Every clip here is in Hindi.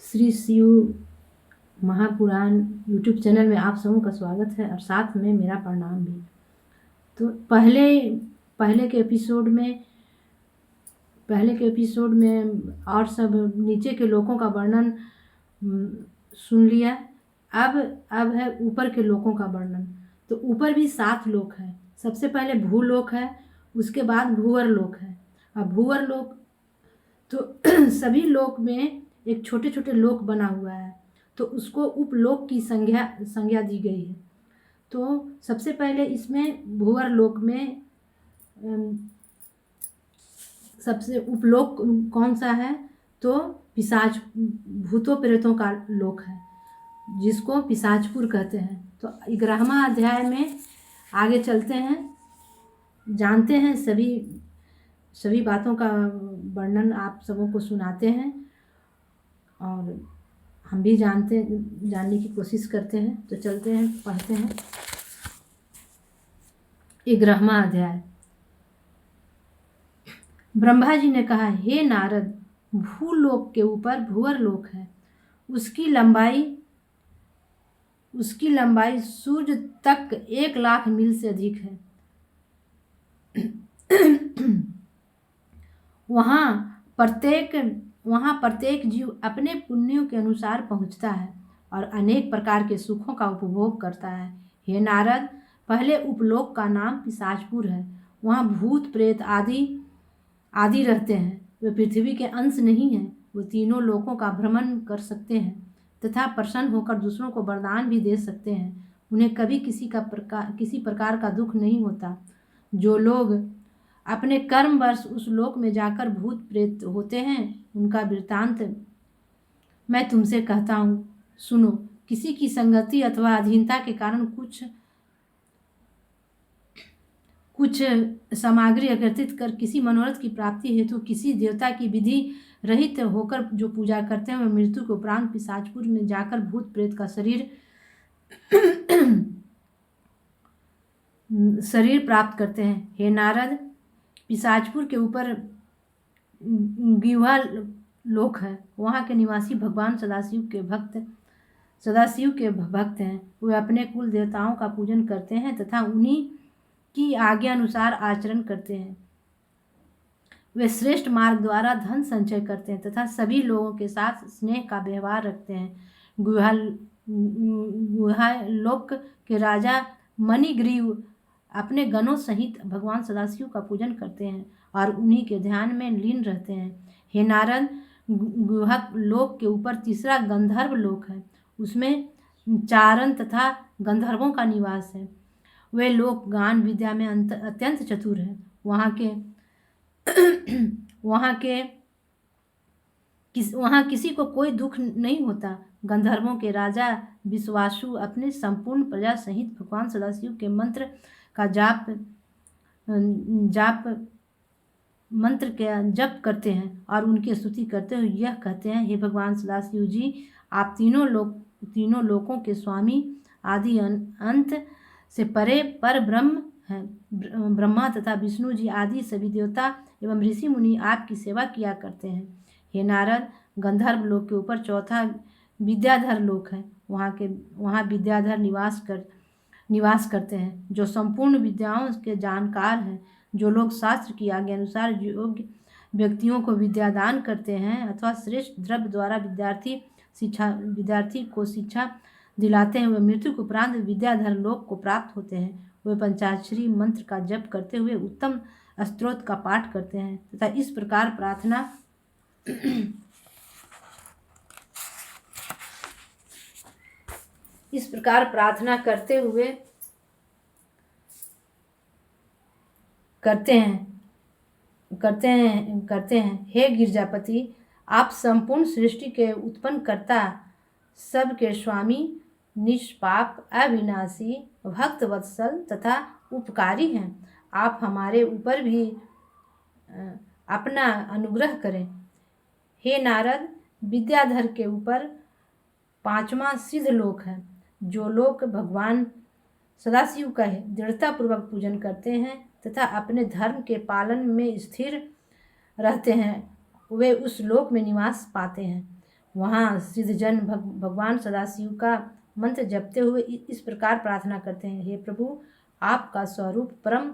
श्री शिव महापुराण यूट्यूब चैनल में आप सबों का स्वागत है और साथ में मेरा प्रणाम भी। तो पहले के एपिसोड में और सब नीचे के लोगों का वर्णन सुन लिया। अब है ऊपर के लोगों का वर्णन। तो ऊपर भी 7 लोक है। सबसे पहले भूलोक है, उसके बाद भूवर लोक है। अब भूवर लोक तो सभी लोक में एक छोटे छोटे लोक बना हुआ है, तो उसको उपलोक की संज्ञा दी गई है। तो सबसे पहले इसमें भूवर लोक में सबसे उपलोक कौन सा है, तो पिशाच भूतों प्रेतों का लोक है, जिसको पिशाचपुर कहते हैं। तो 11वां अध्याय में आगे चलते हैं, जानते हैं सभी बातों का वर्णन आप सबों को सुनाते हैं और हम भी जानने की कोशिश करते हैं। तो चलते हैं, पढ़ते हैं 11वां अध्याय। ब्रह्मा जी ने कहा, हे नारद, भूलोक के ऊपर भूवर लोक है। उसकी लंबाई सूर्य तक 1,00,000 मील से अधिक है। वहाँ प्रत्येक जीव अपने पुण्यों के अनुसार पहुँचता है और अनेक प्रकार के सुखों का उपभोग करता है। हे नारद, पहले उपलोक का नाम पिशाचपुर है। वहाँ भूत प्रेत आदि रहते हैं। वे पृथ्वी के अंश नहीं हैं। वो तीनों लोकों का भ्रमण कर सकते हैं तथा प्रसन्न होकर दूसरों को वरदान भी दे सकते हैं। उन्हें कभी किसी प्रकार का दुख नहीं होता। जो लोग अपने कर्मवश उस लोक में जाकर भूत प्रेत होते हैं, उनका वृत्तांत मैं तुमसे कहता हूँ, सुनो। किसी की संगति अथवा अधीनता के कारण कुछ सामग्री एकत्रित कर किसी मनोरथ की प्राप्ति हेतु किसी देवता की विधि रहित होकर जो पूजा करते हैं, वे मृत्यु के उपरांत पिशाचपुर में जाकर भूत प्रेत का शरीर प्राप्त करते हैं। हे नारद, पिशाचपुर के ऊपर गिवा लोक है। वहाँ के निवासी भगवान सदाशिव के भक्त हैं। वे अपने कुल देवताओं का पूजन करते हैं तथा उन्हीं की आज्ञा अनुसार आचरण करते हैं। वे श्रेष्ठ मार्ग द्वारा धन संचय करते हैं तथा सभी लोगों के साथ स्नेह का व्यवहार रखते हैं। गुहा लोक के राजा मणिग्रीव अपने गणों सहित भगवान सदाशिव का पूजन करते हैं और उन्हीं के ध्यान में लीन रहते हैं। हे नारद, गुहा लोक के ऊपर तीसरा गंधर्व लोक है। उसमें चारण तथा गंधर्वों का निवास है। वे लोग गान विद्या में अत्यंत चतुर हैं। वहाँ किसी को कोई दुख नहीं होता। गंधर्वों के राजा विश्वासु अपने संपूर्ण प्रजा सहित भगवान सदाशिव के मंत्र का जप करते हैं और उनकी स्तुति करते हुए यह कहते हैं, हे भगवान सदाशिव जी, आप तीनों लोकों के स्वामी, आदि अंत से परे पर ब्रह्म हैं। ब्रह्मा तथा विष्णु जी आदि सभी देवता एवं ऋषि मुनि आपकी सेवा किया करते हैं। हे नारद, गंधर्व लोक के ऊपर चौथा विद्याधर लोक है। वहाँ विद्याधर निवास करते हैं, जो संपूर्ण विद्याओं के जानकार हैं। जो लोग शास्त्र की आज्ञा अनुसार योग्य व्यक्तियों को विद्यादान करते हैं अथवा श्रेष्ठ द्रव्य द्वारा विद्यार्थी को शिक्षा दिलाते हैं, वे मृत्यु के उपरांत विद्याधर लोक को प्राप्त होते हैं। वे पंचाक्षरी मंत्र का जप करते हुए उत्तम स्तोत्र का पाठ करते हैं तथा इस प्रकार प्रार्थना करते हैं, हे गिरजापति, आप संपूर्ण सृष्टि के उत्पन्न कर्ता, सबके स्वामी, निष्पाप, अविनाशी, भक्त वत्सल तथा उपकारी हैं। आप हमारे ऊपर भी अपना अनुग्रह करें। हे नारद, विद्याधर के ऊपर 5वां सिद्ध लोक है। जो लोग भगवान सदाशिव का दृढ़तापूर्वक पूजन करते हैं तथा अपने धर्म के पालन में स्थिर रहते हैं, वे उस लोक में निवास पाते हैं। वहाँ सिद्धजन भगवान सदाशिव का मंत्र जपते हुए इस प्रकार प्रार्थना करते हैं, हे प्रभु, आपका स्वरूप परम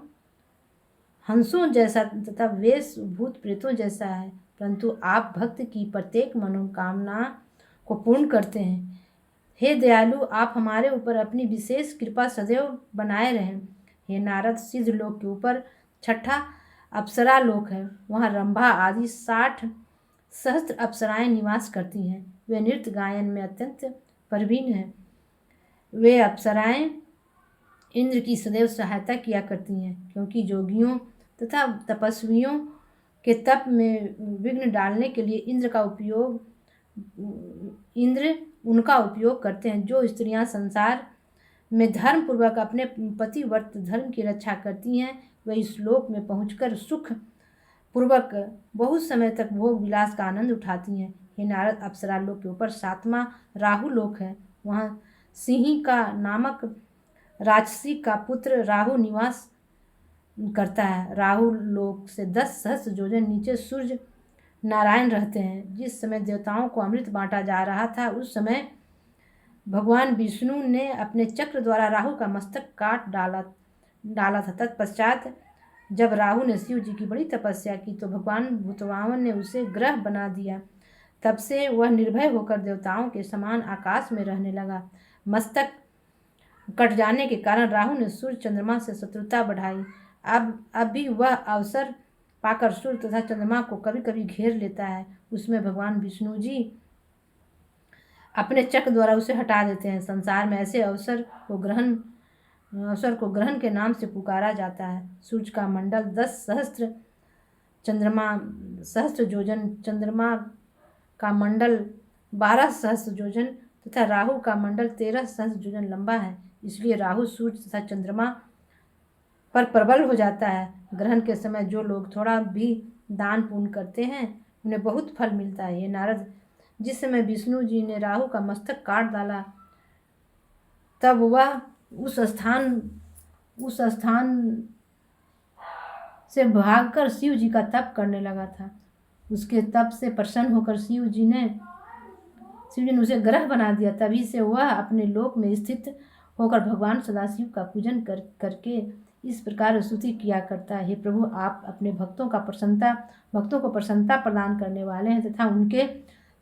हंसों जैसा तथा वेश भूत प्रेतों जैसा है, परंतु आप भक्त की प्रत्येक मनोकामना को पूर्ण करते हैं। हे दयालु, आप हमारे ऊपर अपनी विशेष कृपा सदैव बनाए रहें। हे नारद, सिद्ध लोक के ऊपर छठा अप्सरा लोक है। वहाँ रंभा आदि 60 सहस्त्र अप्सराएं निवास करती हैं। वे नृत्य गायन में अत्यंत प्रवीण हैं। वे अप्सराएं इंद्र की सदैव सहायता किया करती हैं, क्योंकि योगियों तथा तपस्वियों के तप में विघ्न डालने के लिए इंद्र उनका उपयोग करते हैं। जो स्त्रियां संसार में धर्म पूर्वक अपने पतिव्रत धर्म की रक्षा करती हैं, वे इस लोक में पहुंचकर सुख पूर्वक बहुत समय तक भोग विलास का आनंद उठाती हैं। हे नारद, अप्सरा लोक के ऊपर 7वां राहु लोक है। वहाँ सिंही का नामक राक्षसी का पुत्र राहु निवास करता है। राहु लोक से 10 सहस्त्र योजन नीचे सूर्य नारायण रहते हैं। जिस समय देवताओं को अमृत बांटा जा रहा था, उस समय भगवान विष्णु ने अपने चक्र द्वारा राहु का मस्तक काट डाला था। तत्पश्चात जब राहु ने शिव जी की बड़ी तपस्या की तो भगवान भूतवामन ने उसे ग्रह बना दिया। तब से वह निर्भय होकर देवताओं के समान आकाश में रहने लगा। मस्तक कट जाने के कारण राहु ने सूर्य चंद्रमा से शत्रुता बढ़ाई। अब भी वह अवसर पाकर सूर्य तथा चंद्रमा को कभी कभी घेर लेता है। उसमें भगवान विष्णु जी अपने चक्र द्वारा उसे हटा देते हैं। संसार में ऐसे अवसर को ग्रहण के नाम से पुकारा जाता है। सूर्य का मंडल 10 सहस्त्र योजन, चंद्रमा का मंडल 12 सहस्त्र योजन तथा राहु का मंडल 13 सहस्त्र योजन लंबा है। इसलिए राहु सूर्य तथा चंद्रमा पर प्रबल हो जाता है। ग्रहण के समय जो लोग थोड़ा भी दान पुण्य करते हैं, उन्हें बहुत फल मिलता है। ये नारद, जिस समय विष्णु जी ने राहु का मस्तक काट डाला, तब वह उस स्थान से भागकर शिव जी का तप करने लगा था। उसके तप से प्रसन्न होकर शिव जी ने उसे ग्रह बना दिया। तभी से वह अपने लोक में स्थित होकर भगवान सदाशिव का पूजन करके इस प्रकार स्तुति किया करता है, हे प्रभु, आप अपने भक्तों को प्रसन्नता प्रदान करने वाले हैं तथा उनके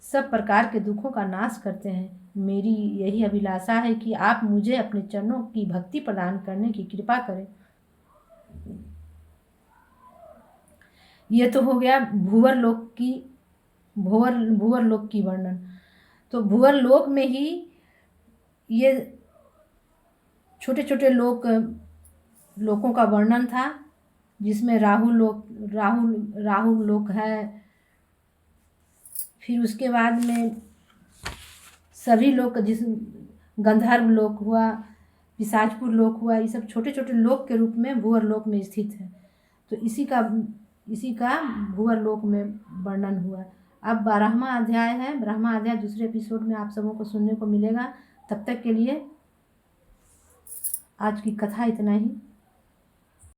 सब प्रकार के दुखों का नाश करते हैं। मेरी यही अभिलाषा है कि आप मुझे अपने चरणों की भक्ति प्रदान करने की कृपा करें। ये तो हो गया भूवर लोक की वर्णन। तो भूवर लोक में ही ये छोटे छोटे लोकों का वर्णन था, जिसमें राहु लोक है। फिर उसके बाद में सभी लोक, जिस गंधर्व लोक हुआ, पिशाचपुर लोक हुआ, ये सब छोटे छोटे लोक के रूप में भूवर लोक में स्थित है। तो इसी का भूवर लोक में वर्णन हुआ। अब 12वां अध्याय है। 12वां अध्याय दूसरे एपिसोड में आप सबों को सुनने को मिलेगा। तब तक के लिए आज की कथा इतना ही।